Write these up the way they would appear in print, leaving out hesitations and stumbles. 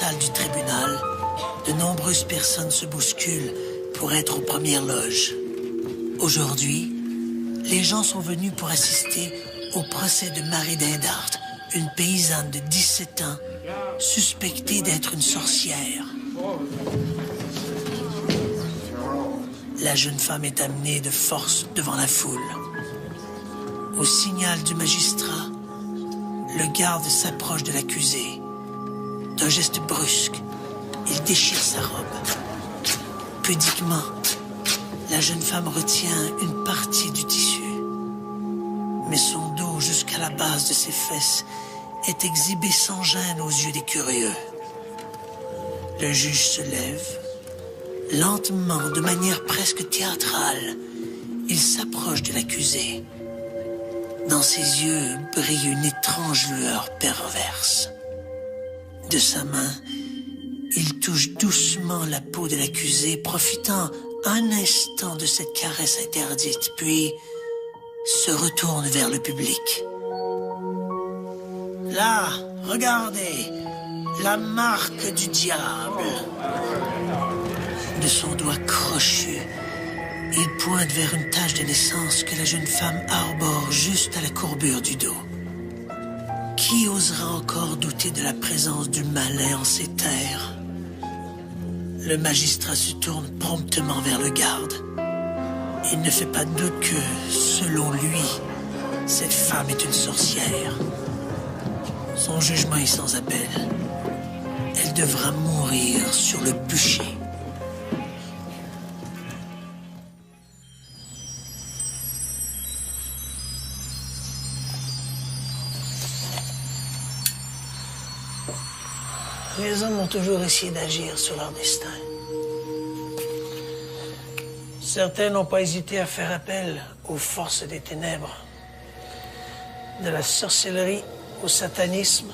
salle du tribunal, de nombreuses personnes se bousculent pour être aux premières loges. Aujourd'hui, les gens sont venus pour assister au procès de Marie Dindart, une paysanne de 17 ans, suspectée d'être une sorcière. La jeune femme est amenée de force devant la foule. Au signal du magistrat, le garde s'approche de l'accusé. D'un geste brusque, il déchire sa robe. Pudiquement, la jeune femme retient une partie du tissu. Mais son dos jusqu'à la base de ses fesses est exhibé sans gêne aux yeux des curieux. Le juge se lève. Lentement, de manière presque théâtrale, il s'approche de l'accusé. Dans ses yeux brille une étrange lueur perverse. De sa main, il touche doucement la peau de l'accusé, profitant un instant de cette caresse interdite, puis se retourne vers le public. Là, regardez, la marque du diable. De son doigt crochu, il pointe vers une tache de naissance que la jeune femme arbore juste à la courbure du dos. Qui osera encore douter de la présence du malin en ces terres? Le magistrat se tourne promptement vers le garde. Il ne fait pas de doute que, selon lui, cette femme est une sorcière. Son jugement est sans appel. Elle devra mourir sur le bûcher. Les hommes ont toujours essayé d'agir sur leur destin. Certains n'ont pas hésité à faire appel aux forces des ténèbres, de la sorcellerie au satanisme.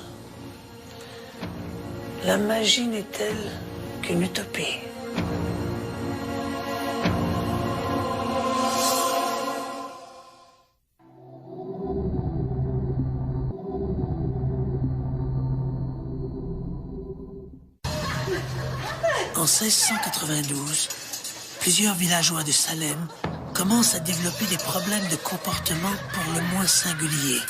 La magie n'est-elle qu'une utopie? En 1692, plusieurs villageois de Salem commencent à développer des problèmes de comportement pour le moins singuliers.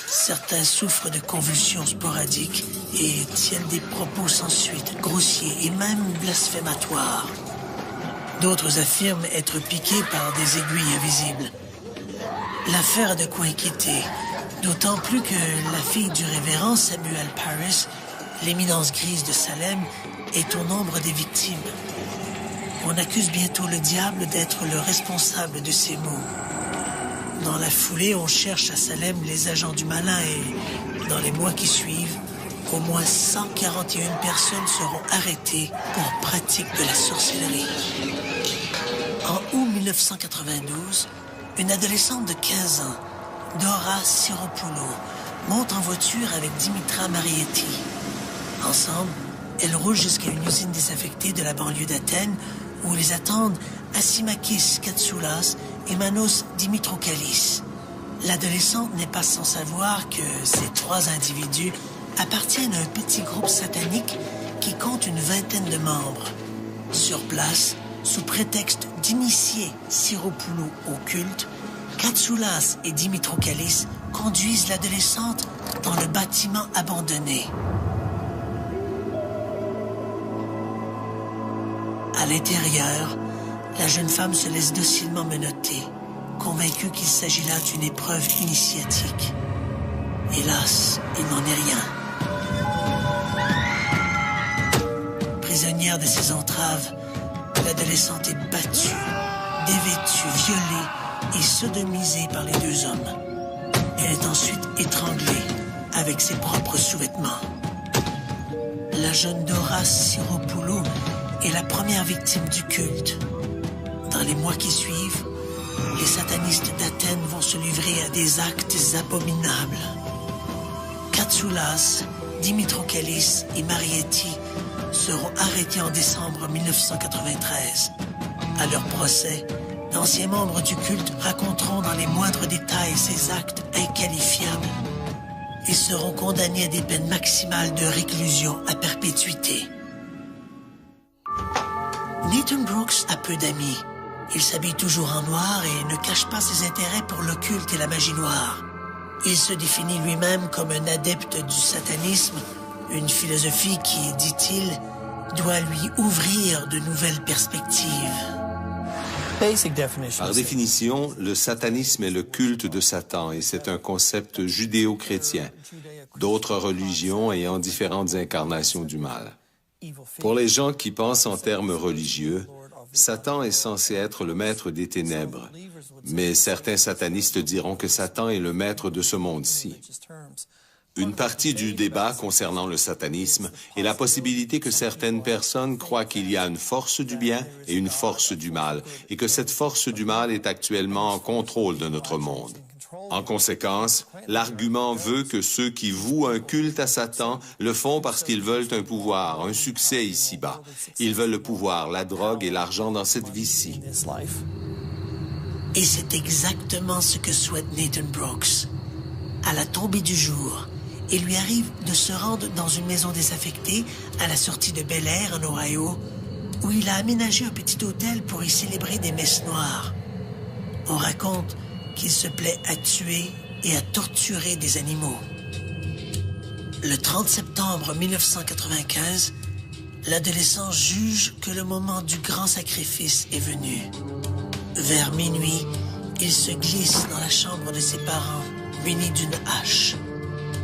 Certains souffrent de convulsions sporadiques et tiennent des propos sans suite, grossiers et même blasphématoires. D'autres affirment être piqués par des aiguilles invisibles. L'affaire a de quoi inquiéter, d'autant plus que la fille du révérend Samuel Parris, l'éminence grise de Salem, est au nombre des victimes. On accuse bientôt le diable d'être le responsable de ces maux. Dans la foulée, on cherche à Salem les agents du malin et, dans les mois qui suivent, au moins 141 personnes seront arrêtées pour pratique de la sorcellerie. En août 1992, une adolescente de 15 ans, Dora Siropoulou, monte en voiture avec Dimitra Marietti. Ensemble, elles roulent jusqu'à une usine désaffectée de la banlieue d'Athènes où les attendent Assimakis Katsoulas et Manos Dimitrokalis. L'adolescente n'est pas sans savoir que ces trois individus appartiennent à un petit groupe satanique qui compte une vingtaine de membres. Sur place, sous prétexte d'initier Siropoulou au culte, Katsoulas et Dimitrokalis conduisent l'adolescente dans le bâtiment abandonné. À l'intérieur, la jeune femme se laisse docilement menotter, convaincue qu'il s'agit là d'une épreuve initiatique. Hélas, il n'en est rien. Prisonnière de ses entraves, l'adolescente est battue, dévêtue, violée et sodomisée par les deux hommes. Elle est ensuite étranglée avec ses propres sous-vêtements. La jeune Dora Siropoulou est la première victime du culte. Dans les mois qui suivent, les satanistes d'Athènes vont se livrer à des actes abominables. Katsoulas, Dimitrokalis et Marietti seront arrêtés en décembre 1993. À leur procès, d'anciens membres du culte raconteront dans les moindres détails ces actes inqualifiables. Ils seront condamnés à des peines maximales de réclusion à perpétuité. Nathan Brooks a peu d'amis. Il s'habille toujours en noir et ne cache pas ses intérêts pour l'occulte et la magie noire. Il se définit lui-même comme un adepte du satanisme, une philosophie qui, dit-il, doit lui ouvrir de nouvelles perspectives. Par définition, le satanisme est le culte de Satan et c'est un concept judéo-chrétien, d'autres religions ayant différentes incarnations du mal. Pour les gens qui pensent en termes religieux, Satan est censé être le maître des ténèbres, mais certains satanistes diront que Satan est le maître de ce monde-ci. Une partie du débat concernant le satanisme est la possibilité que certaines personnes croient qu'il y a une force du bien et une force du mal, et que cette force du mal est actuellement en contrôle de notre monde. En conséquence, l'argument veut que ceux qui vouent un culte à Satan le font parce qu'ils veulent un pouvoir, un succès ici-bas. Ils veulent le pouvoir, la drogue et l'argent dans cette vie-ci. Et c'est exactement ce que souhaite Nathan Brooks. À la tombée du jour, il lui arrive de se rendre dans une maison désaffectée à la sortie de Bel Air, en Ohio, où il a aménagé un petit hôtel pour y célébrer des messes noires. On raconte qu'il se plaît à tuer et à torturer des animaux. Le 30 septembre 1995, l'adolescent juge que le moment du grand sacrifice est venu. Vers minuit, il se glisse dans la chambre de ses parents, muni d'une hache.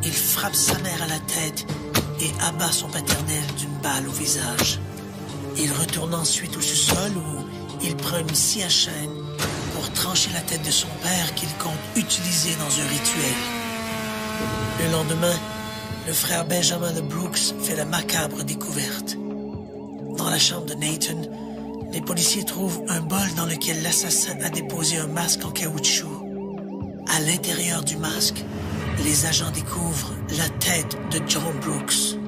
Il frappe sa mère à la tête et abat son paternel d'une balle au visage. Il retourne ensuite au sous-sol où il prend une scie à chaîne pour trancher la tête de son père qu'il compte utiliser dans un rituel. Le lendemain, le frère Benjamin de Brooks fait la macabre découverte. Dans la chambre de Nathan, les policiers trouvent un bol dans lequel l'assassin a déposé un masque en caoutchouc. À l'intérieur du masque, les agents découvrent la tête de John Brooks.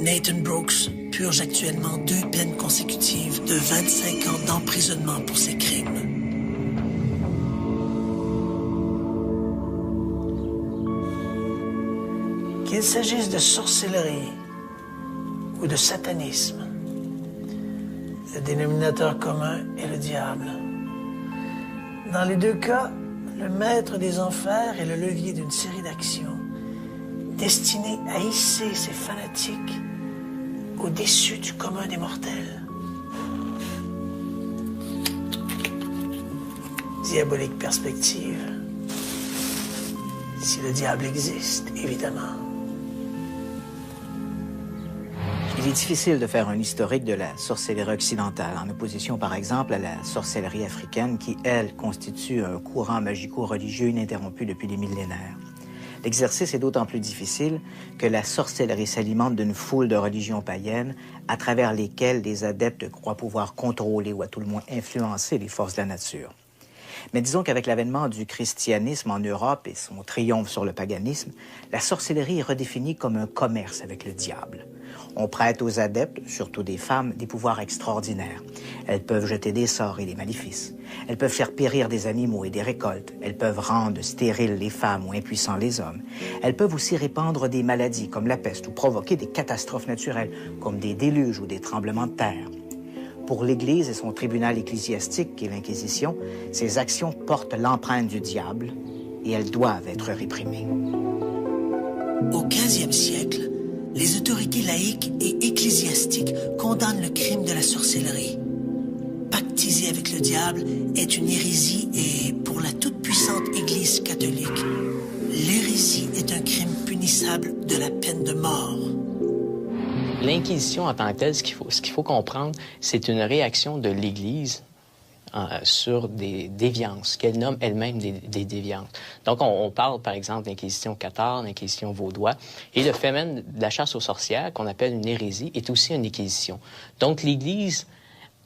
Nathan Brooks purge actuellement 2 peines consécutives de 25 ans d'emprisonnement pour ses crimes. Qu'il s'agisse de sorcellerie ou de satanisme, le dénominateur commun est le diable. Dans les 2 cas, le maître des enfers est le levier d'une série d'actions destinées à hisser ses fanatiques au-dessus du commun des mortels. Diabolique perspective. Si le diable existe, évidemment. Il est difficile de faire un historique de la sorcellerie occidentale, en opposition par exemple à la sorcellerie africaine qui, elle, constitue un courant magico-religieux ininterrompu depuis des millénaires. L'exercice est d'autant plus difficile que la sorcellerie s'alimente d'une foule de religions païennes à travers lesquelles des adeptes croient pouvoir contrôler ou à tout le moins influencer les forces de la nature. Mais disons qu'avec l'avènement du christianisme en Europe et son triomphe sur le paganisme, la sorcellerie est redéfinie comme un commerce avec le diable. On prête aux adeptes, surtout des femmes, des pouvoirs extraordinaires. Elles peuvent jeter des sorts et des maléfices. Elles peuvent faire périr des animaux et des récoltes. Elles peuvent rendre stériles les femmes ou impuissants les hommes. Elles peuvent aussi répandre des maladies comme la peste ou provoquer des catastrophes naturelles comme des déluges ou des tremblements de terre. Pour l'Église et son tribunal ecclésiastique, qui est l'Inquisition, ces actions portent l'empreinte du diable et elles doivent être réprimées. Au 15e siècle, les autorités laïques et ecclésiastiques condamnent le crime de la sorcellerie. Pactiser avec le diable est une hérésie et, pour la toute-puissante Église catholique, l'hérésie est un crime punissable de la peine de mort. L'Inquisition en tant que telle, ce qu'il faut comprendre, c'est une réaction de l'Église sur des déviances, qu'elle nomme elle-même des déviances. Donc, on parle, par exemple, d'Inquisition cathare, d'Inquisition vaudois, et le phénomène de la chasse aux sorcières, qu'on appelle une hérésie, est aussi une Inquisition. Donc, l'Église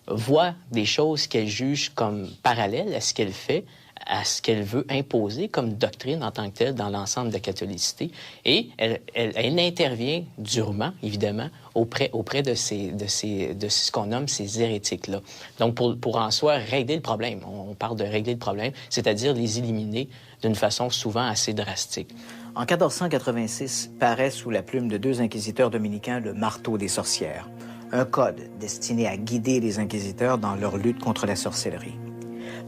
voit des choses qu'elle juge comme parallèles à ce qu'elle fait, à ce qu'elle veut imposer comme doctrine en tant que telle dans l'ensemble de la catholicité. Et elle intervient durement, évidemment, auprès de ce qu'on nomme ces hérétiques-là. Donc, pour en soi régler le problème, on parle de régler le problème, c'est-à-dire les éliminer d'une façon souvent assez drastique. En 1486 paraît sous la plume de 2 inquisiteurs dominicains le Marteau des sorcières, un code destiné à guider les inquisiteurs dans leur lutte contre la sorcellerie.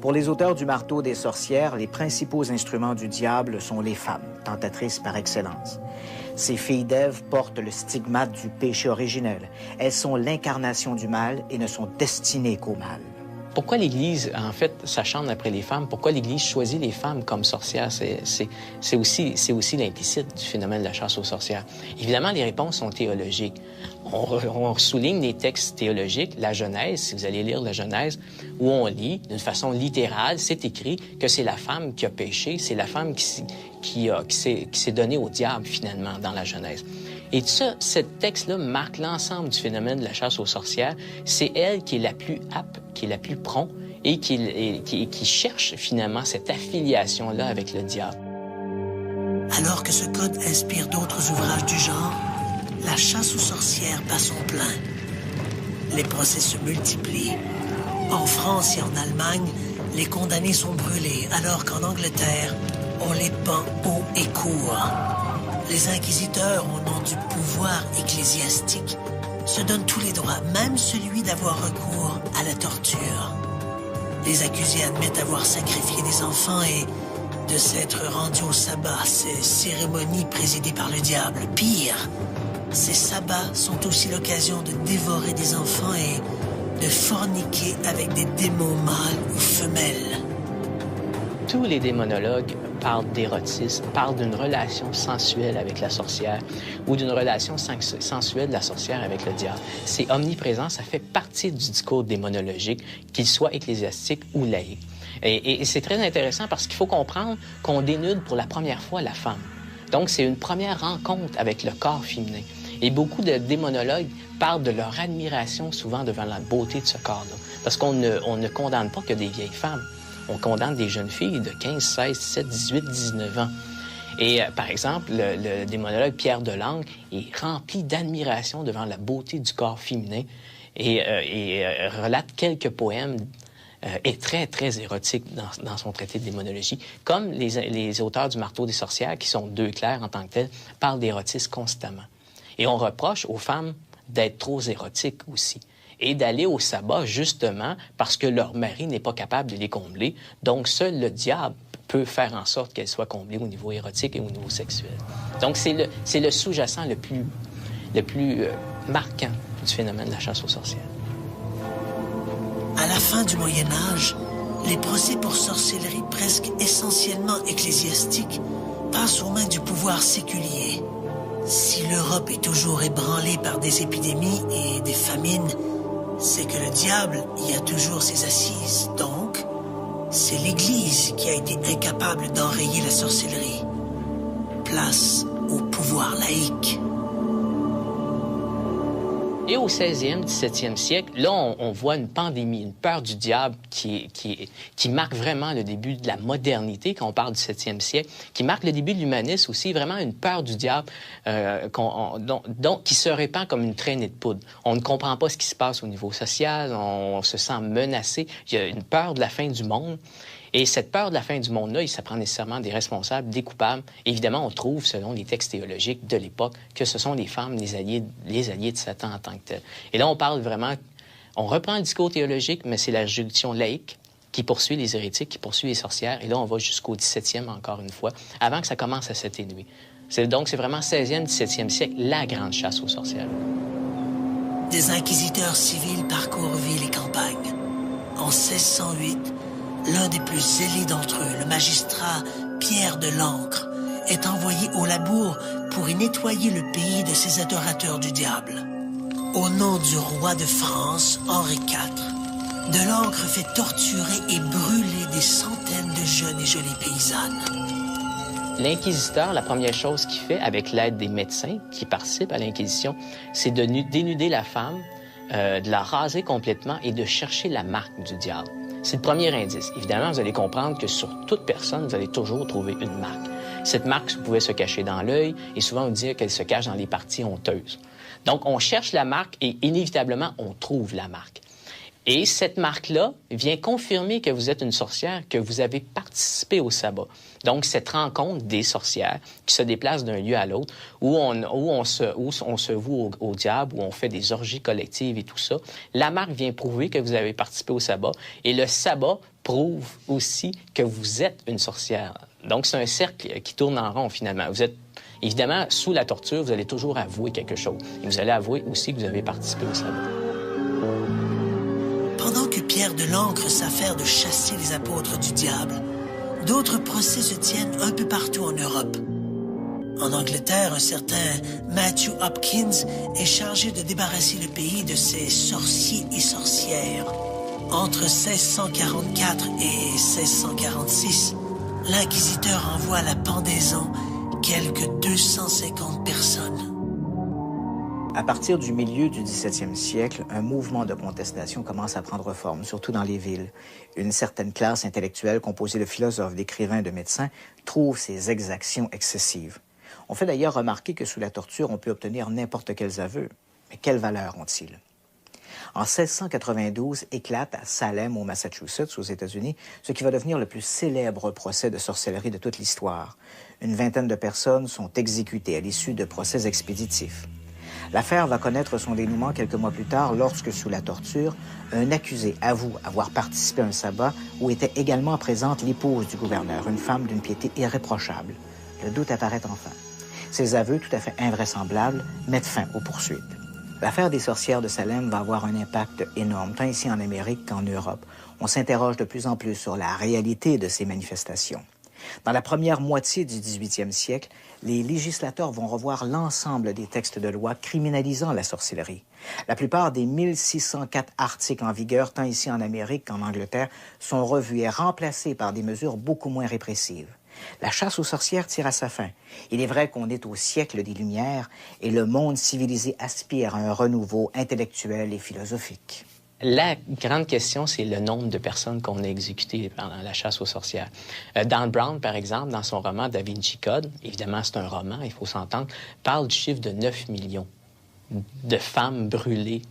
Pour les auteurs du Marteau des sorcières, les principaux instruments du diable sont les femmes, tentatrices par excellence. Ces filles d'Ève portent le stigmate du péché originel. Elles sont l'incarnation du mal et ne sont destinées qu'au mal. Pourquoi l'Église, en fait, s'acharne après les femmes? Pourquoi l'Église choisit les femmes comme sorcières? C'est aussi l'implicite du phénomène de la chasse aux sorcières. Évidemment, les réponses sont théologiques. On souligne des textes théologiques, la Genèse, si vous allez lire la Genèse, où on lit, d'une façon littérale, c'est écrit que c'est la femme qui a péché, c'est la femme qui s'est donnée au diable, finalement, dans la Genèse. Et ça, ce texte-là marque l'ensemble du phénomène de la chasse aux sorcières. C'est elle qui est la plus apte, qui est la plus prompt et qui cherche finalement cette affiliation-là avec le diable. Alors que ce code inspire d'autres ouvrages du genre, la chasse aux sorcières bat son plein. Les procès se multiplient. En France et en Allemagne, les condamnés sont brûlés, alors qu'en Angleterre, on les pend haut et court. Les inquisiteurs, au nom du pouvoir ecclésiastique, se donnent tous les droits, même celui d'avoir recours à la torture. Les accusés admettent avoir sacrifié des enfants et de s'être rendus au sabbat, ces cérémonies présidées par le diable. Pire, ces sabbats sont aussi l'occasion de dévorer des enfants et de forniquer avec des démons mâles ou femelles. Tous les démonologues parlent d'érotisme, parlent d'une relation sensuelle avec la sorcière ou d'une relation sensuelle de la sorcière avec le diable. C'est omniprésent, ça fait partie du discours démonologique, qu'il soit ecclésiastique ou laïque. Et c'est très intéressant parce qu'il faut comprendre qu'on dénude pour la première fois la femme. Donc, c'est une première rencontre avec le corps féminin. Et beaucoup de démonologues parlent de leur admiration souvent devant la beauté de ce corps-là. Parce qu'on ne condamne pas que des vieilles femmes. On condamne des jeunes filles de 15, 16, 17, 18, 19 ans. Et par exemple, le démonologue Pierre Delangle est rempli d'admiration devant la beauté du corps féminin et relate quelques poèmes est très, très érotique dans son traité de démonologie, comme les auteurs du Marteau des sorcières, qui sont deux clercs en tant que tels, parlent d'érotisme constamment. Et on reproche aux femmes d'être trop érotiques aussi, et d'aller au sabbat justement parce que leur mari n'est pas capable de les combler. Donc, seul le diable peut faire en sorte qu'elles soient comblées au niveau érotique et au niveau sexuel. Donc, c'est le sous-jacent le plus marquant du phénomène de la chasse aux sorcières. À la fin du Moyen Âge, les procès pour sorcellerie presque essentiellement ecclésiastiques passent aux mains du pouvoir séculier. Si l'Europe est toujours ébranlée par des épidémies et des famines, c'est que le diable y a toujours ses assises. Donc, c'est l'Église qui a été incapable d'enrayer la sorcellerie. Place au pouvoir laïque. Et au 16e, 17e siècle, là, on voit une pandémie, une peur du diable qui marque vraiment le début de la modernité, quand on parle du 7e siècle, qui marque le début de l'humanisme aussi, vraiment une peur du diable qui se répand comme une traînée de poudre. On ne comprend pas ce qui se passe au niveau social, on se sent menacé, il y a une peur de la fin du monde. Et cette peur de la fin du monde-là, ça prend nécessairement des responsables, des coupables. Évidemment, on trouve, selon les textes théologiques de l'époque, que ce sont les femmes, les alliés de Satan en tant que tels. Et là, on parle vraiment... On reprend le discours théologique, mais c'est la juridiction laïque qui poursuit les hérétiques, qui poursuit les sorcières. Et là, on va jusqu'au 17e, encore une fois, avant que ça commence à s'atténuer. Donc, c'est vraiment 16e, 17e siècle, la grande chasse aux sorcières. Des inquisiteurs civils parcourent villes et campagnes. En 1608, l'un des plus zélés d'entre eux, le magistrat Pierre de l'Ancre, est envoyé au labour pour y nettoyer le pays de ses adorateurs du diable. Au nom du roi de France, Henri IV, de l'Ancre fait torturer et brûler des centaines de jeunes et jolies paysannes. L'inquisiteur, la première chose qu'il fait, avec l'aide des médecins qui participent à l'Inquisition, c'est de dénuder la femme, de la raser complètement et de chercher la marque du diable. C'est le premier indice. Évidemment, vous allez comprendre que sur toute personne, vous allez toujours trouver une marque. Cette marque pouvait se cacher dans l'œil et souvent on dit qu'elle se cache dans les parties honteuses. Donc, on cherche la marque et inévitablement, on trouve la marque. Et cette marque-là vient confirmer que vous êtes une sorcière, que vous avez participé au sabbat. Donc, cette rencontre des sorcières qui se déplacent d'un lieu à l'autre, où on se voue au diable, où on fait des orgies collectives et tout ça, la marque vient prouver que vous avez participé au sabbat. Et le sabbat prouve aussi que vous êtes une sorcière. Donc, c'est un cercle qui tourne en rond, finalement. Vous êtes, évidemment, sous la torture, vous allez toujours avouer quelque chose. Et vous allez avouer aussi que vous avez participé au sabbat. Pendant que Pierre de l'Ancre s'affaire de chasser les apôtres du diable, d'autres procès se tiennent un peu partout en Europe. En Angleterre, un certain Matthew Hopkins est chargé de débarrasser le pays de ses sorciers et sorcières. Entre 1644 et 1646, l'inquisiteur envoie à la pendaison quelques 250 personnes. À partir du milieu du 17e siècle, un mouvement de contestation commence à prendre forme, surtout dans les villes. Une certaine classe intellectuelle composée de philosophes, d'écrivains, de médecins trouve ces exactions excessives. On fait d'ailleurs remarquer que sous la torture, on peut obtenir n'importe quels aveux. Mais quelle valeur ont-ils? En 1692 éclate à Salem, au Massachusetts, aux États-Unis, ce qui va devenir le plus célèbre procès de sorcellerie de toute l'histoire. Une vingtaine de personnes sont exécutées à l'issue de procès expéditifs. L'affaire va connaître son dénouement quelques mois plus tard lorsque, sous la torture, un accusé avoue avoir participé à un sabbat où était également présente l'épouse du gouverneur, une femme d'une piété irréprochable. Le doute apparaît enfin. Ces aveux, tout à fait invraisemblables, mettent fin aux poursuites. L'affaire des sorcières de Salem va avoir un impact énorme, tant ici en Amérique qu'en Europe. On s'interroge de plus en plus sur la réalité de ces manifestations. Dans la première moitié du 18e siècle, les législateurs vont revoir l'ensemble des textes de loi criminalisant la sorcellerie. La plupart des 1604 articles en vigueur, tant ici en Amérique qu'en Angleterre, sont revus et remplacés par des mesures beaucoup moins répressives. La chasse aux sorcières tire à sa fin. Il est vrai qu'on est au siècle des Lumières et le monde civilisé aspire à un renouveau intellectuel et philosophique. La grande question, c'est le nombre de personnes qu'on a exécutées pendant la chasse aux sorcières. Dan Brown, par exemple, dans son roman Da Vinci Code, évidemment c'est un roman, il faut s'entendre, parle du chiffre de 9 millions de femmes brûlées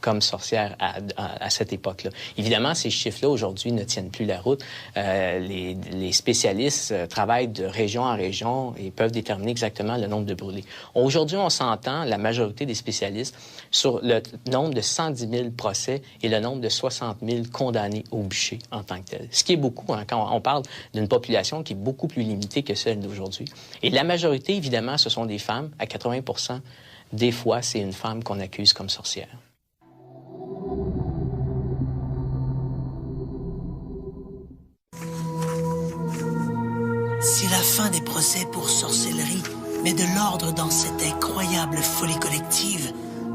comme sorcières à cette époque-là. Évidemment, ces chiffres-là, aujourd'hui, ne tiennent plus la route. Les spécialistes travaillent de région en région et peuvent déterminer exactement le nombre de brûlés. Aujourd'hui, on s'entend, la majorité des spécialistes, sur le nombre de 110 000 procès et le nombre de 60 000 condamnés au bûcher en tant que tel. Ce qui est beaucoup, hein, quand on parle d'une population qui est beaucoup plus limitée que celle d'aujourd'hui. Et la majorité, évidemment, ce sont des femmes. À 80 % des fois, c'est une femme qu'on accuse comme sorcière. Si la fin des procès pour sorcellerie met de l'ordre dans cette incroyable folie collective,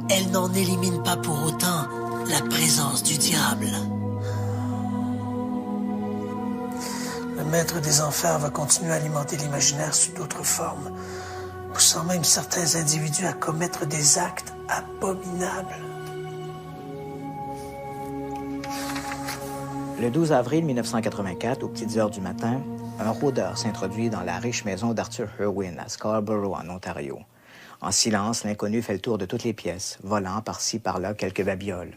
elle n'en élimine pas pour autant la présence du diable. Le maître des enfers va continuer à alimenter l'imaginaire sous d'autres formes, poussant même certains individus à commettre des actes abominables. Le 12 avril 1984, aux petites heures du matin, un rôdeur s'introduit dans la riche maison d'Arthur Irwin à Scarborough, en Ontario. En silence, l'inconnu fait le tour de toutes les pièces, volant par-ci, par-là quelques babioles.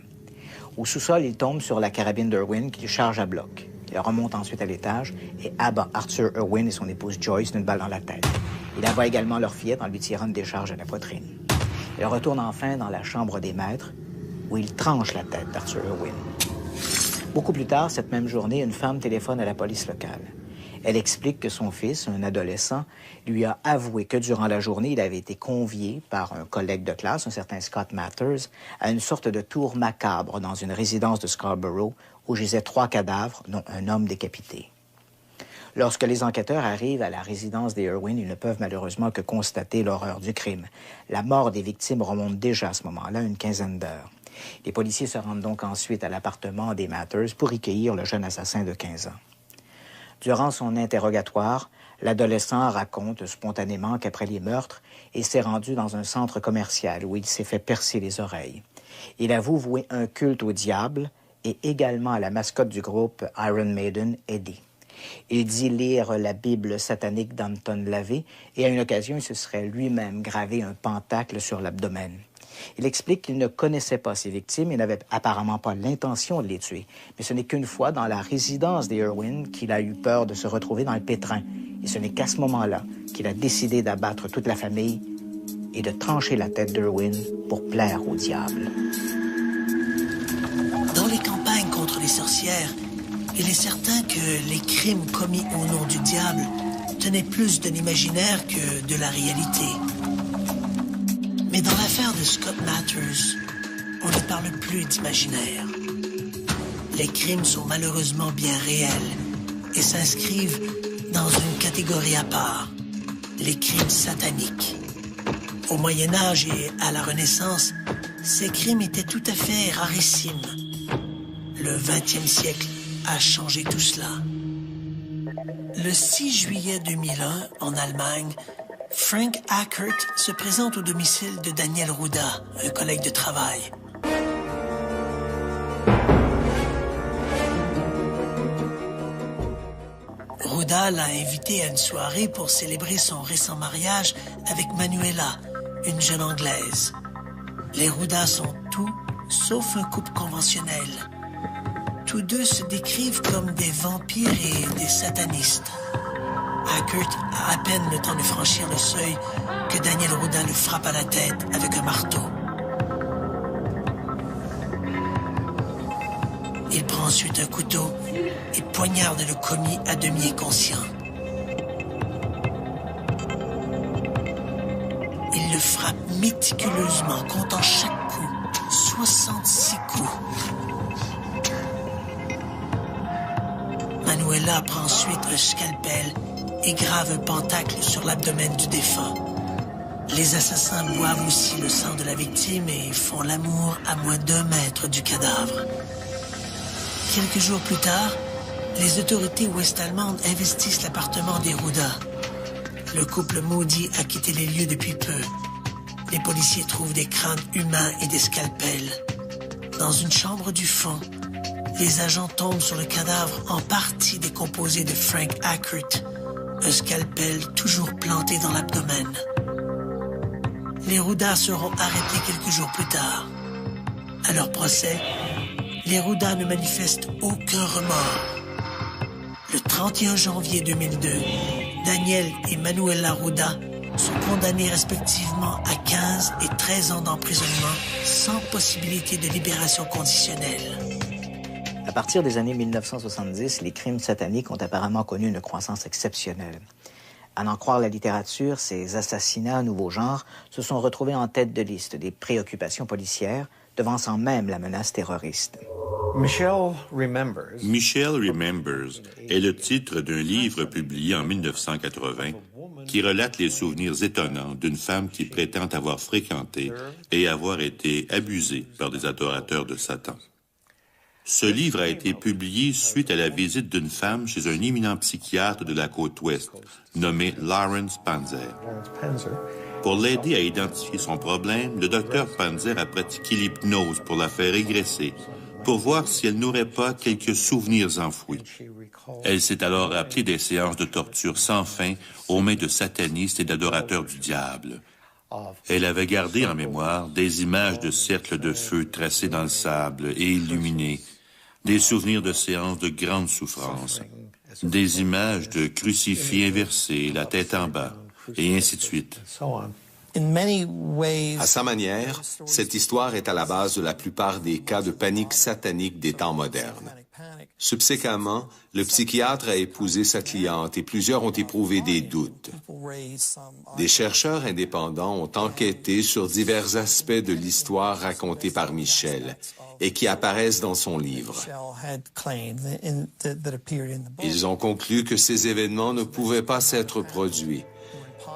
Au sous-sol, il tombe sur la carabine d'Irwin qu'il charge à bloc. Il remonte ensuite à l'étage et abat Arthur Irwin et son épouse Joyce d'une balle dans la tête. Il abat également leur fillette en lui tirant une décharge à la poitrine. Il retourne enfin dans la chambre des maîtres, où il tranche la tête d'Arthur Irwin. Beaucoup plus tard, cette même journée, une femme téléphone à la police locale. Elle explique que son fils, un adolescent, lui a avoué que durant la journée, il avait été convié par un collègue de classe, un certain Scott Mathers, à une sorte de tour macabre dans une résidence de Scarborough où gisaient 3 cadavres, dont un homme décapité. Lorsque les enquêteurs arrivent à la résidence des Irwin, ils ne peuvent malheureusement que constater l'horreur du crime. La mort des victimes remonte déjà à ce moment-là une quinzaine d'heures. Les policiers se rendent donc ensuite à l'appartement des Mathers pour y cueillir le jeune assassin de 15 ans. Durant son interrogatoire, l'adolescent raconte spontanément qu'après les meurtres, il s'est rendu dans un centre commercial où il s'est fait percer les oreilles. Il avoue vouer un culte au diable et également à la mascotte du groupe Iron Maiden, Eddie. Il dit lire la Bible satanique d'Anton LaVey et à une occasion, il se serait lui-même gravé un pentacle sur l'abdomen. Il explique qu'il ne connaissait pas ses victimes et n'avait apparemment pas l'intention de les tuer. Mais ce n'est qu'une fois dans la résidence des Irwin qu'il a eu peur de se retrouver dans le pétrin. Et ce n'est qu'à ce moment-là qu'il a décidé d'abattre toute la famille et de trancher la tête d'Irwin pour plaire au diable. Dans les campagnes contre les sorcières, il est certain que les crimes commis au nom du diable tenaient plus de l'imaginaire que de la réalité. Mais dans l'affaire de Scott Mathers, on ne parle plus d'imaginaire. Les crimes sont malheureusement bien réels et s'inscrivent dans une catégorie à part, les crimes sataniques. Au Moyen Âge et à la Renaissance, ces crimes étaient tout à fait rarissimes. Le 20e siècle a changé tout cela. Le 6 juillet 2001, en Allemagne, Frank Ackert se présente au domicile de Daniel Ruda, un collègue de travail. Ruda l'a invité à une soirée pour célébrer son récent mariage avec Manuela, une jeune Anglaise. Les Ruda sont tout sauf un couple conventionnel. Tous deux se décrivent comme des vampires et des satanistes. Ackert a à peine le temps de franchir le seuil que Daniel Ruda le frappe à la tête avec un marteau. Il prend ensuite un couteau et poignarde le commis à demi inconscient. Il le frappe méticuleusement, comptant chaque coup, 66 coups. Manuela prend ensuite un scalpel et grave un pentacle sur l'abdomen du défunt. Les assassins boivent aussi le sang de la victime et font l'amour à moins d'1 mètre du cadavre. Quelques jours plus tard, les autorités ouest-allemandes investissent l'appartement des Ruda. Le couple maudit a quitté les lieux depuis peu. Les policiers trouvent des crânes humains et des scalpels. Dans une chambre du fond, les agents tombent sur le cadavre en partie décomposé de Frank Ackert, un scalpel toujours planté dans l'abdomen. Les Ruda seront arrêtés quelques jours plus tard. À leur procès, les Ruda ne manifestent aucun remords. Le 31 janvier 2002, Daniel et Manuela Ruda sont condamnés respectivement à 15 et 13 ans d'emprisonnement sans possibilité de libération conditionnelle. À partir des années 1970, les crimes sataniques ont apparemment connu une croissance exceptionnelle. À n'en croire la littérature, ces assassinats nouveau genre se sont retrouvés en tête de liste des préoccupations policières, devançant même la menace terroriste. Michelle Remembers est le titre d'un livre publié en 1980 qui relate les souvenirs étonnants d'une femme qui prétend avoir fréquenté et avoir été abusée par des adorateurs de Satan. Ce livre a été publié suite à la visite d'une femme chez un éminent psychiatre de la côte ouest, nommé Lawrence Panzer. Pour l'aider à identifier son problème, le docteur Panzer a pratiqué l'hypnose pour la faire régresser, pour voir si elle n'aurait pas quelques souvenirs enfouis. Elle s'est alors rappelée des séances de torture sans fin aux mains de satanistes et d'adorateurs du diable. Elle avait gardé en mémoire des images de cercles de feu tracés dans le sable et illuminés, des souvenirs de séances de grande souffrance, des images de crucifix inversés, la tête en bas, et ainsi de suite. À sa manière, cette histoire est à la base de la plupart des cas de panique satanique des temps modernes. Subséquemment, le psychiatre a épousé sa cliente et plusieurs ont éprouvé des doutes. Des chercheurs indépendants ont enquêté sur divers aspects de l'histoire racontée par Michel et qui apparaissent dans son livre. Ils ont conclu que ces événements ne pouvaient pas s'être produits,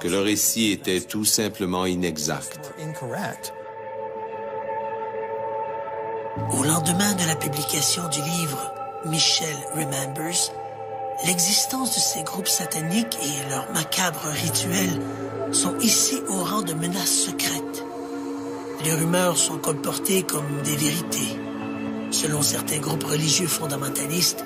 que le récit était tout simplement inexact. Au lendemain de la publication du livre Michel Remembers, l'existence de ces groupes sataniques et leurs macabres rituels sont hissés au rang de menaces secrètes. Les rumeurs sont colportées comme des vérités. Selon certains groupes religieux fondamentalistes,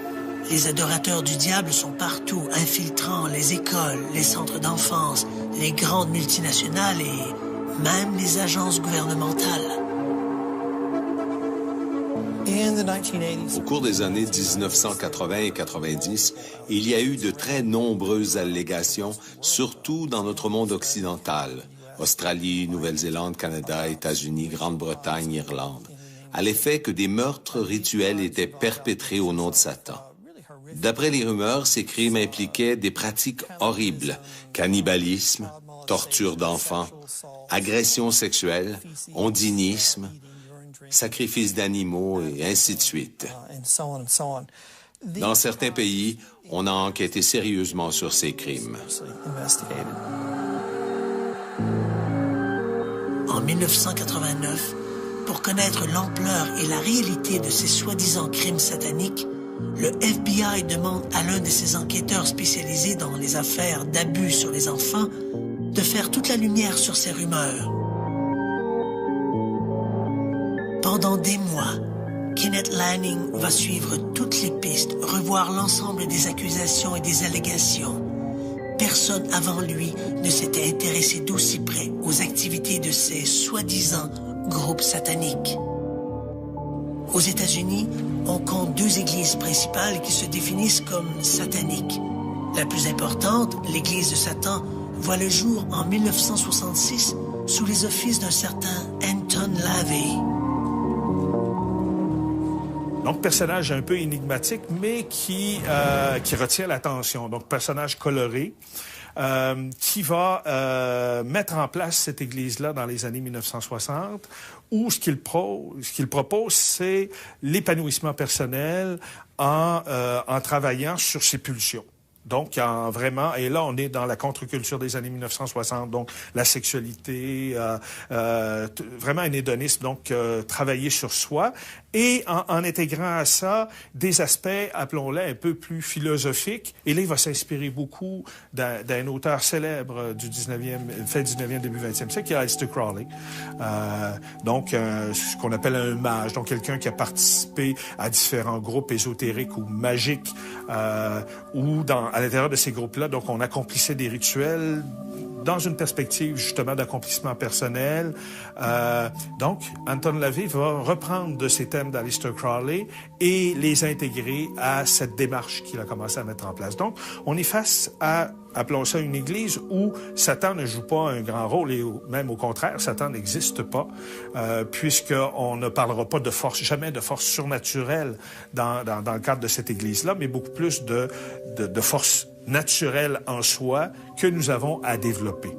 les adorateurs du diable sont partout, infiltrant les écoles, les centres d'enfance, les grandes multinationales et même les agences gouvernementales. Au cours des années 1980 et 90, il y a eu de très nombreuses allégations, surtout dans notre monde occidental, Australie, Nouvelle-Zélande, Canada, États-Unis, Grande-Bretagne, Irlande, à l'effet que des meurtres rituels étaient perpétrés au nom de Satan. D'après les rumeurs, ces crimes impliquaient des pratiques horribles, cannibalisme, torture d'enfants, agressions sexuelles, ondinisme, sacrifice d'animaux et ainsi de suite. Dans certains pays, on a enquêté sérieusement sur ces crimes. En 1989, pour connaître l'ampleur et la réalité de ces soi-disant crimes sataniques, le FBI demande à l'un de ses enquêteurs spécialisés dans les affaires d'abus sur les enfants de faire toute la lumière sur ces rumeurs. Pendant des mois, Kenneth Lanning va suivre toutes les pistes, revoir l'ensemble des accusations et des allégations. Personne avant lui ne s'était intéressé d'aussi près aux activités de ces soi-disant groupes sataniques. Aux États-Unis, on compte 2 églises principales qui se définissent comme sataniques. La plus importante, l'église de Satan, voit le jour en 1966 sous les offices d'un certain Anton LaVey. Donc, personnage un peu énigmatique, mais qui retient l'attention. Donc, personnage coloré, qui va mettre en place cette église-là dans les années 1960, où ce qu'il propose, c'est l'épanouissement personnel en travaillant sur ses pulsions. Donc, vraiment, et là, on est dans la contre-culture des années 1960, donc la sexualité, vraiment un hédonisme, donc travailler sur soi, et en intégrant à ça des aspects, appelons-les, un peu plus philosophiques. Et là, il va s'inspirer beaucoup d'un auteur célèbre du 19e, fin 19e, début 20e siècle, qui est Aleister Crowley. Donc, ce qu'on appelle un mage, donc quelqu'un qui a participé à différents groupes ésotériques ou magiques, ou à l'intérieur de ces groupes-là, donc on accomplissait des rituels dans une perspective justement d'accomplissement personnel. Donc, Anton LaVey va reprendre de ces thèmes d'Aleister Crowley et les intégrer à cette démarche qu'il a commencé à mettre en place. Donc, on est face à, appelons ça une église où Satan ne joue pas un grand rôle et même au contraire, Satan n'existe pas, puisqu'on ne parlera pas de force, jamais de force surnaturelle dans le cadre de cette église-là, mais beaucoup plus de force naturelle en soi que nous avons à développer.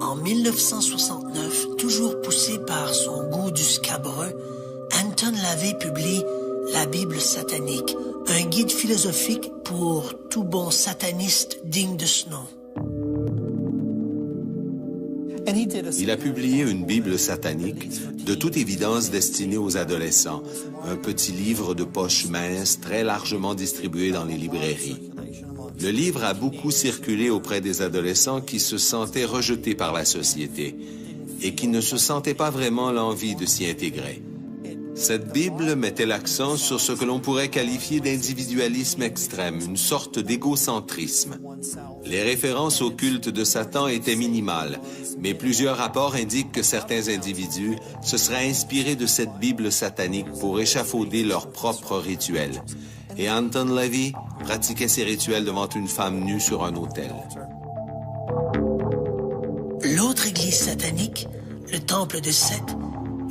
En 1969, toujours poussé par son goût du scabreux, Anton LaVey publie La Bible satanique, un guide philosophique pour tout bon sataniste digne de ce nom. Il a publié une Bible satanique, de toute évidence destinée aux adolescents, un petit livre de poche mince très largement distribué dans les librairies. Le livre a beaucoup circulé auprès des adolescents qui se sentaient rejetés par la société et qui ne se sentaient pas vraiment l'envie de s'y intégrer. Cette Bible mettait l'accent sur ce que l'on pourrait qualifier d'individualisme extrême, une sorte d'égocentrisme. Les références au culte de Satan étaient minimales, mais plusieurs rapports indiquent que certains individus se seraient inspirés de cette Bible satanique pour échafauder leurs propres rituels. Et Anton LaVey pratiquait ces rituels devant une femme nue sur un autel. L'autre église satanique, le Temple de Seth,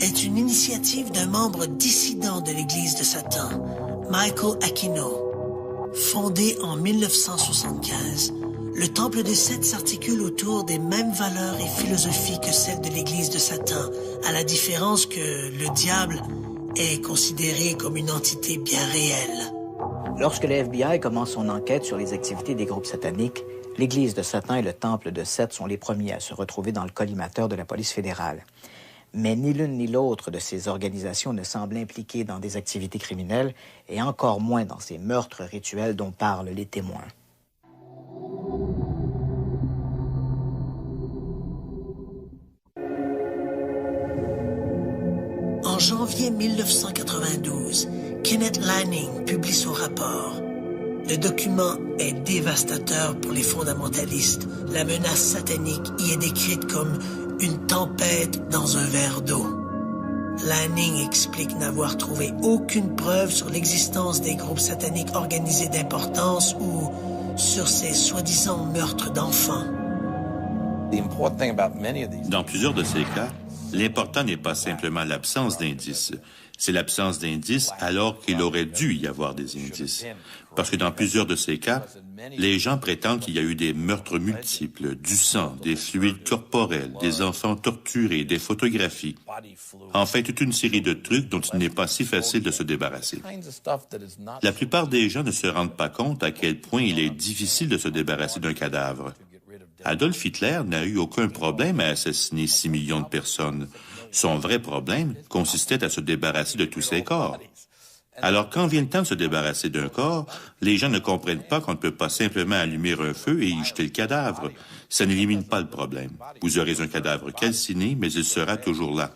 est une initiative d'un membre dissident de l'Église de Satan, Michael Aquino. Fondé en 1975, le Temple de Seth s'articule autour des mêmes valeurs et philosophies que celles de l'Église de Satan, à la différence que le diable est considéré comme une entité bien réelle. Lorsque le FBI commence son enquête sur les activités des groupes sataniques, l'Église de Satan et le Temple de Seth sont les premiers à se retrouver dans le collimateur de la police fédérale. Mais ni l'une ni l'autre de ces organisations ne semble impliquée dans des activités criminelles et encore moins dans ces meurtres rituels dont parlent les témoins. En janvier 1992, Kenneth Lanning publie son rapport. Le document est dévastateur pour les fondamentalistes. La menace satanique y est décrite comme une tempête dans un verre d'eau. Lanning explique n'avoir trouvé aucune preuve sur l'existence des groupes sataniques organisés d'importance ou sur ces soi-disant meurtres d'enfants. Dans plusieurs de ces cas, l'important n'est pas simplement l'absence d'indices, c'est l'absence d'indices alors qu'il aurait dû y avoir des indices. Parce que dans plusieurs de ces cas, les gens prétendent qu'il y a eu des meurtres multiples, du sang, des fluides corporels, des enfants torturés, des photographies. Enfin, toute une série de trucs dont il n'est pas si facile de se débarrasser. La plupart des gens ne se rendent pas compte à quel point il est difficile de se débarrasser d'un cadavre. Adolf Hitler n'a eu aucun problème à assassiner 6 millions de personnes. Son vrai problème consistait à se débarrasser de tous ses corps. Alors, quand vient le temps de se débarrasser d'un corps, les gens ne comprennent pas qu'on ne peut pas simplement allumer un feu et y jeter le cadavre. Ça n'élimine pas le problème. Vous aurez un cadavre calciné, mais il sera toujours là.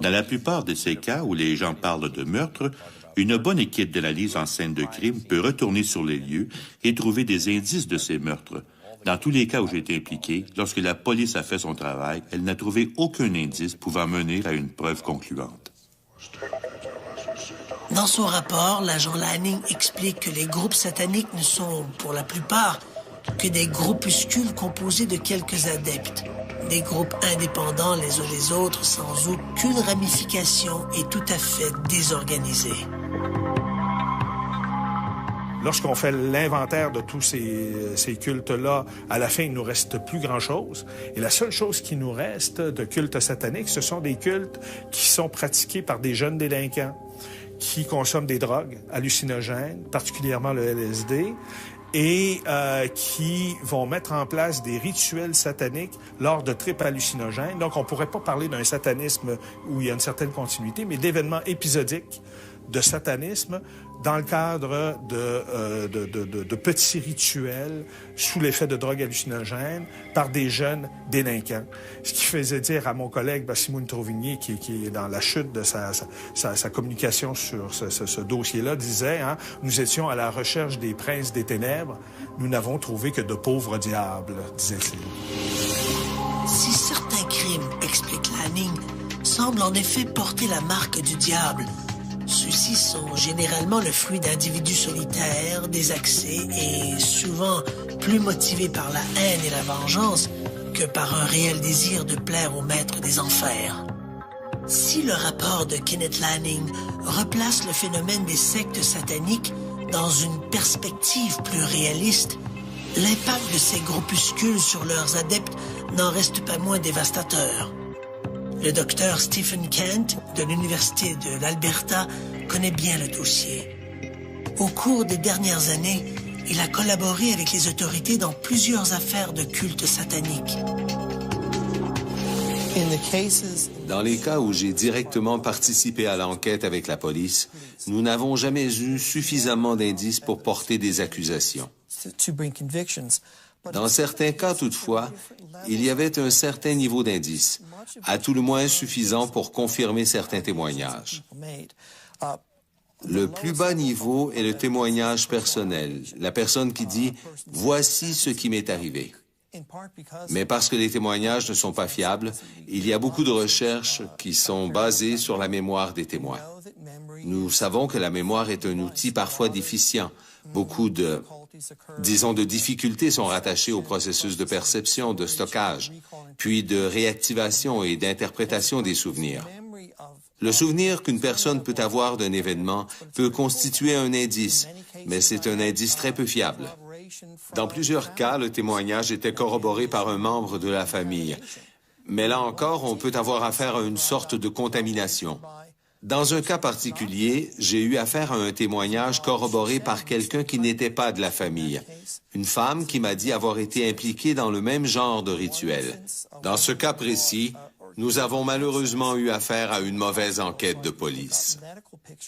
Dans la plupart de ces cas où les gens parlent de meurtre, une bonne équipe d'analyse en scène de crime peut retourner sur les lieux et trouver des indices de ces meurtres. Dans tous les cas où j'ai été impliqué, lorsque la police a fait son travail, elle n'a trouvé aucun indice pouvant mener à une preuve concluante. Dans son rapport, l'agent Lanning explique que les groupes sataniques ne sont, pour la plupart, que des groupuscules composés de quelques adeptes. Des groupes indépendants les uns des autres, sans aucune ramification et tout à fait désorganisés. Lorsqu'on fait l'inventaire de tous ces cultes-là, à la fin, il nous reste plus grand-chose. Et la seule chose qui nous reste de cultes sataniques, ce sont des cultes qui sont pratiqués par des jeunes délinquants qui consomment des drogues hallucinogènes, particulièrement le LSD, et qui vont mettre en place des rituels sataniques lors de tripes hallucinogènes. Donc, on pourrait pas parler d'un satanisme où il y a une certaine continuité, mais d'événements épisodiques de satanisme dans le cadre de petits rituels sous l'effet de drogues hallucinogènes par des jeunes délinquants. Ce qui faisait dire à mon collègue Bassimoun Tauvigny, qui est dans la chute de sa communication sur ce dossier-là, disait, hein, nous étions à la recherche des princes des ténèbres, nous n'avons trouvé que de pauvres diables, disait-il. Si certains crimes, explique Lanning, semblent en effet porter la marque du diable, ceux-ci sont généralement le fruit d'individus solitaires, désaxés et souvent plus motivés par la haine et la vengeance que par un réel désir de plaire au maître des enfers. Si le rapport de Kenneth Lanning replace le phénomène des sectes sataniques dans une perspective plus réaliste, l'impact de ces groupuscules sur leurs adeptes n'en reste pas moins dévastateur. Le docteur Stephen Kent de l'Université de l'Alberta connaît bien le dossier. Au cours des dernières années, il a collaboré avec les autorités dans plusieurs affaires de culte satanique. Dans les cas où j'ai directement participé à l'enquête avec la police, nous n'avons jamais eu suffisamment d'indices pour porter des accusations. Dans certains cas, toutefois, il y avait un certain niveau d'indice, à tout le moins suffisant pour confirmer certains témoignages. Le plus bas niveau est le témoignage personnel, la personne qui dit « Voici ce qui m'est arrivé ». Mais parce que les témoignages ne sont pas fiables, il y a beaucoup de recherches qui sont basées sur la mémoire des témoins. Nous savons que la mémoire est un outil parfois déficient. Beaucoup de difficultés sont rattachées au processus de perception, de stockage, puis de réactivation et d'interprétation des souvenirs. Le souvenir qu'une personne peut avoir d'un événement peut constituer un indice, mais c'est un indice très peu fiable. Dans plusieurs cas, le témoignage était corroboré par un membre de la famille. Mais là encore, on peut avoir affaire à une sorte de contamination. Dans un cas particulier, j'ai eu affaire à un témoignage corroboré par quelqu'un qui n'était pas de la famille. Une femme qui m'a dit avoir été impliquée dans le même genre de rituel. Dans ce cas précis, nous avons malheureusement eu affaire à une mauvaise enquête de police.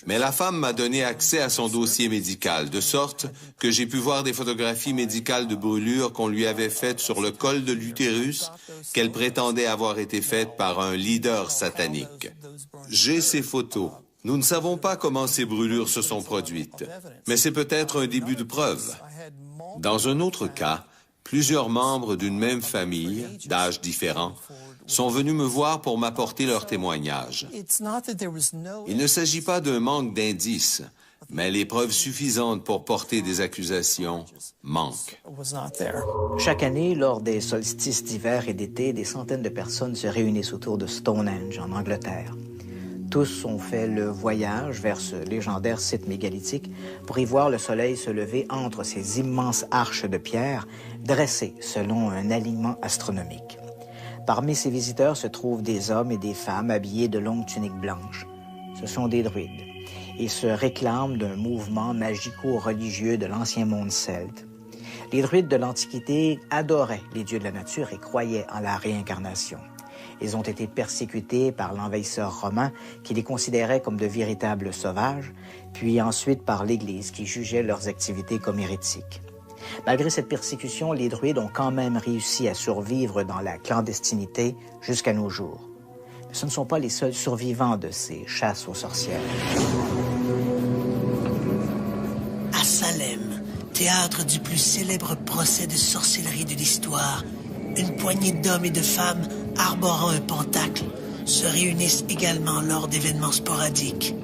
Mais la femme m'a donné accès à son dossier médical, de sorte que j'ai pu voir des photographies médicales de brûlures qu'on lui avait faites sur le col de l'utérus, qu'elle prétendait avoir été faites par un leader satanique. J'ai ces photos. Nous ne savons pas comment ces brûlures se sont produites, mais c'est peut-être un début de preuve. Dans un autre cas, plusieurs membres d'une même famille, d'âges différents, sont venus me voir pour m'apporter leur témoignage. Il ne s'agit pas d'un manque d'indices, mais les preuves suffisantes pour porter des accusations manquent. Chaque année, lors des solstices d'hiver et d'été, des centaines de personnes se réunissent autour de Stonehenge, en Angleterre. Tous ont fait le voyage vers ce légendaire site mégalithique pour y voir le soleil se lever entre ces immenses arches de pierre dressées selon un alignement astronomique. Parmi ces visiteurs se trouvent des hommes et des femmes habillés de longues tuniques blanches. Ce sont des druides et se réclament d'un mouvement magico-religieux de l'ancien monde celte. Les druides de l'Antiquité adoraient les dieux de la nature et croyaient en la réincarnation. Ils ont été persécutés par l'envahisseur romain qui les considérait comme de véritables sauvages, puis ensuite par l'Église qui jugeait leurs activités comme hérétiques. Malgré cette persécution, les druides ont quand même réussi à survivre dans la clandestinité jusqu'à nos jours. Mais ce ne sont pas les seuls survivants de ces chasses aux sorcières. À Salem, théâtre du plus célèbre procès de sorcellerie de l'histoire, une poignée d'hommes et de femmes arborant un pentacle se réunissent également lors d'événements sporadiques.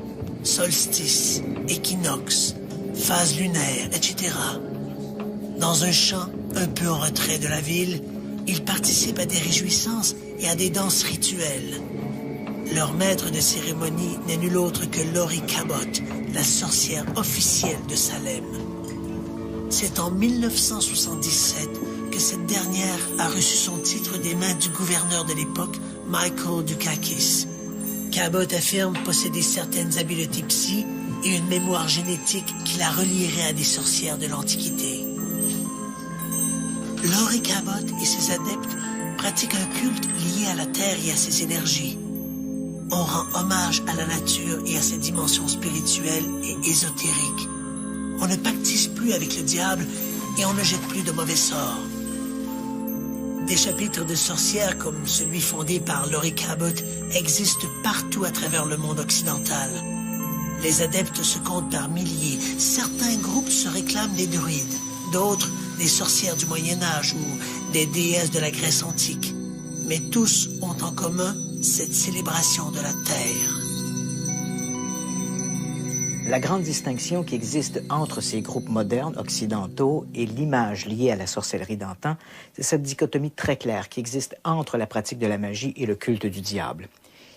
Solstice, équinoxe, phase lunaire, etc. Dans un champ un peu en retrait de la ville, ils participent à des réjouissances et à des danses rituelles. Leur maître de cérémonie n'est nul autre que Laurie Cabot, la sorcière officielle de Salem. C'est en 1977 que cette dernière a reçu son titre des mains du gouverneur de l'époque, Michael Dukakis. Cabot affirme posséder certaines habiletés psy et une mémoire génétique qui la relierait à des sorcières de l'Antiquité. Laurie Cabot et ses adeptes pratiquent un culte lié à la Terre et à ses énergies. On rend hommage à la nature et à ses dimensions spirituelles et ésotériques. On ne pactise plus avec le diable et on ne jette plus de mauvais sorts. Des chapitres de sorcières comme celui fondé par Laurie Cabot existent partout à travers le monde occidental. Les adeptes se comptent par milliers. Certains groupes se réclament des druides, d'autres des sorcières du Moyen-Âge ou des déesses de la Grèce antique. Mais tous ont en commun cette célébration de la Terre. La grande distinction qui existe entre ces groupes modernes occidentaux et l'image liée à la sorcellerie d'antan, c'est cette dichotomie très claire qui existe entre la pratique de la magie et le culte du diable.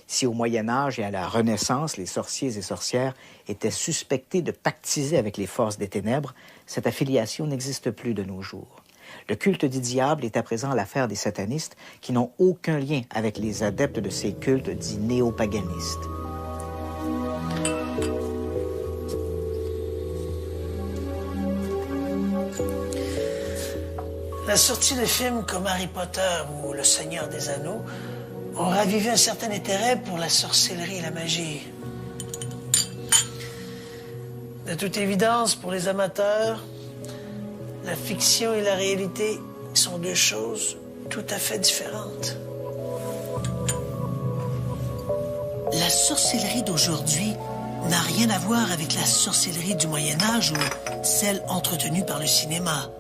Si au Moyen Âge et à la Renaissance, les sorciers et sorcières étaient suspectés de pactiser avec les forces des ténèbres, cette affiliation n'existe plus de nos jours. Le culte du diable est à présent l'affaire des satanistes qui n'ont aucun lien avec les adeptes de ces cultes dits néopaganistes. La sortie de films comme Harry Potter ou Le Seigneur des Anneaux ont ravivé un certain intérêt pour la sorcellerie et la magie. De toute évidence, pour les amateurs, la fiction et la réalité sont deux choses tout à fait différentes. La sorcellerie d'aujourd'hui n'a rien à voir avec la sorcellerie du Moyen Âge ou celle entretenue par le cinéma.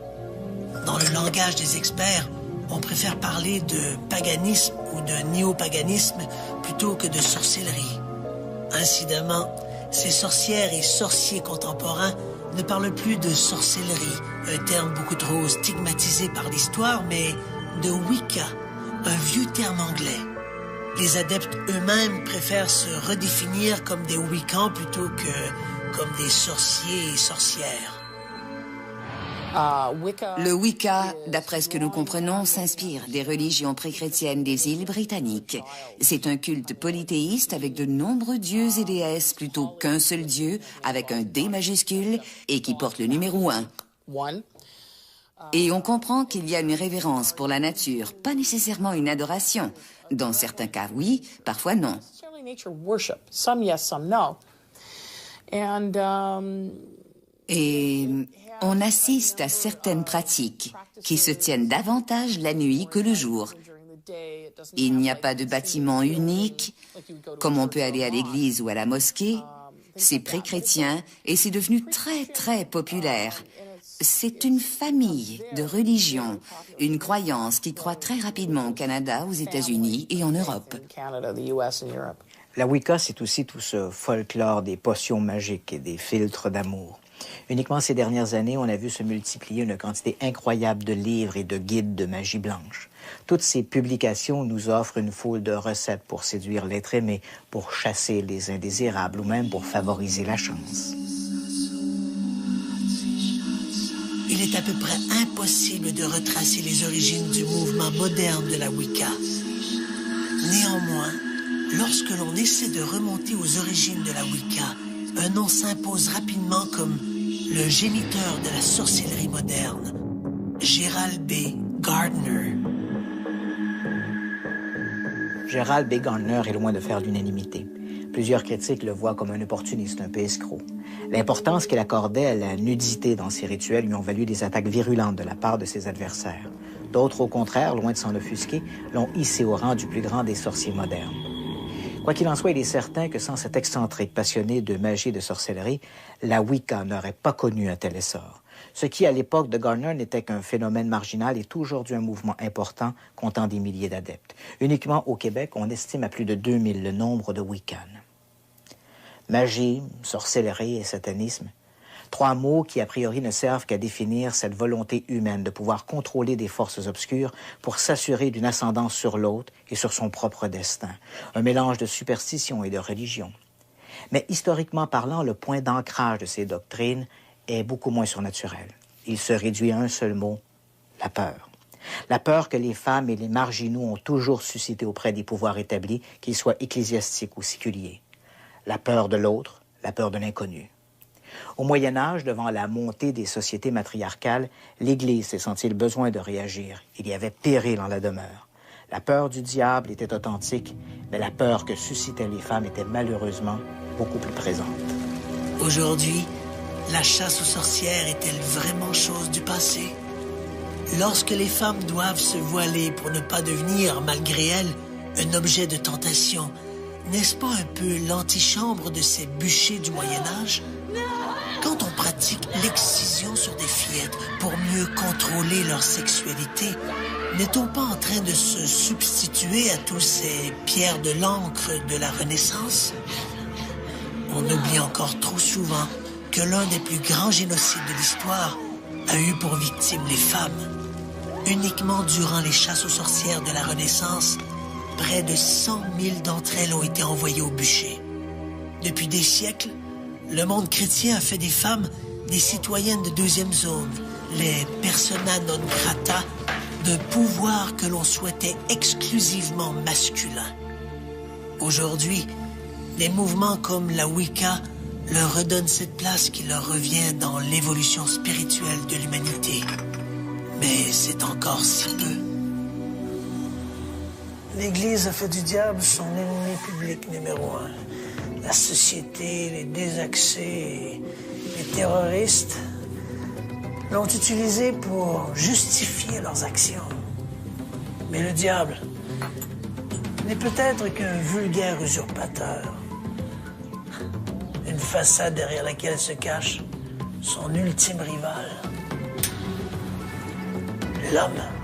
Dans le langage des experts, on préfère parler de paganisme ou de néopaganisme plutôt que de sorcellerie. Incidemment, ces sorcières et sorciers contemporains ne parlent plus de sorcellerie, un terme beaucoup trop stigmatisé par l'histoire, mais de Wicca, un vieux terme anglais. Les adeptes eux-mêmes préfèrent se redéfinir comme des Wiccans plutôt que comme des sorciers et sorcières. Le Wicca, d'après ce que nous comprenons, s'inspire des religions pré-chrétiennes des îles britanniques. C'est un culte polythéiste avec de nombreux dieux et déesses plutôt qu'un seul dieu avec un D majuscule et qui porte le numéro 1. Et on comprend qu'il y a une révérence pour la nature, pas nécessairement une adoration. Dans certains cas, oui, parfois non. Et on assiste à certaines pratiques qui se tiennent davantage la nuit que le jour. Il n'y a pas de bâtiment unique, comme on peut aller à l'église ou à la mosquée. C'est pré-chrétien et c'est devenu très, très populaire. C'est une famille de religions, une croyance qui croît très rapidement au Canada, aux États-Unis et en Europe. La Wicca, c'est aussi tout ce folklore des potions magiques et des filtres d'amour. Uniquement ces dernières années, on a vu se multiplier une quantité incroyable de livres et de guides de magie blanche. Toutes ces publications nous offrent une foule de recettes pour séduire l'être aimé, pour chasser les indésirables ou même pour favoriser la chance. Il est à peu près impossible de retracer les origines du mouvement moderne de la Wicca. Néanmoins, lorsque l'on essaie de remonter aux origines de la Wicca, un nom s'impose rapidement comme le géniteur de la sorcellerie moderne, Gerald B. Gardner. Gerald B. Gardner est loin de faire l'unanimité. Plusieurs critiques le voient comme un opportuniste, un peu escroc. L'importance qu'il accordait à la nudité dans ses rituels lui ont valu des attaques virulentes de la part de ses adversaires. D'autres, au contraire, loin de s'en offusquer, l'ont hissé au rang du plus grand des sorciers modernes. Quoi qu'il en soit, il est certain que sans cet excentrique passionné de magie et de sorcellerie, la Wicca n'aurait pas connu un tel essor. Ce qui, à l'époque de Gardner, n'était qu'un phénomène marginal est aujourd'hui un mouvement important comptant des milliers d'adeptes. Uniquement au Québec, on estime à plus de 2000 le nombre de Wiccans. Magie, sorcellerie et satanisme, trois mots qui, a priori, ne servent qu'à définir cette volonté humaine de pouvoir contrôler des forces obscures pour s'assurer d'une ascendance sur l'autre et sur son propre destin. Un mélange de superstition et de religion. Mais historiquement parlant, le point d'ancrage de ces doctrines est beaucoup moins surnaturel. Il se réduit à un seul mot, la peur. La peur que les femmes et les marginaux ont toujours suscité auprès des pouvoirs établis, qu'ils soient ecclésiastiques ou séculiers. La peur de l'autre, la peur de l'inconnu. Au Moyen Âge, devant la montée des sociétés matriarcales, l'Église s'est senti le besoin de réagir. Il y avait péril en la demeure. La peur du diable était authentique, mais la peur que suscitaient les femmes était malheureusement beaucoup plus présente. Aujourd'hui, la chasse aux sorcières est-elle vraiment chose du passé? Lorsque les femmes doivent se voiler pour ne pas devenir, malgré elles, un objet de tentation, n'est-ce pas un peu l'antichambre de ces bûchers du Moyen-Âge? Quand on pratique l'excision sur des fillettes pour mieux contrôler leur sexualité, n'est-on pas en train de se substituer à tous ces pierres de l'encre de la Renaissance? On oublie encore trop souvent que l'un des plus grands génocides de l'histoire a eu pour victime les femmes. Uniquement durant les chasses aux sorcières de la Renaissance, près de 100 000 d'entre elles ont été envoyées au bûcher. Depuis des siècles, le monde chrétien a fait des femmes des citoyennes de deuxième zone, les persona non grata, d'un pouvoir que l'on souhaitait exclusivement masculin. Aujourd'hui, des mouvements comme la Wicca leur redonnent cette place qui leur revient dans l'évolution spirituelle de l'humanité. Mais c'est encore si peu. L'Église a fait du diable son ennemi public numéro 1. La société, les désaxés, les terroristes l'ont utilisé pour justifier leurs actions. Mais le diable n'est peut-être qu'un vulgaire usurpateur. Une façade derrière laquelle se cache son ultime rival, l'homme.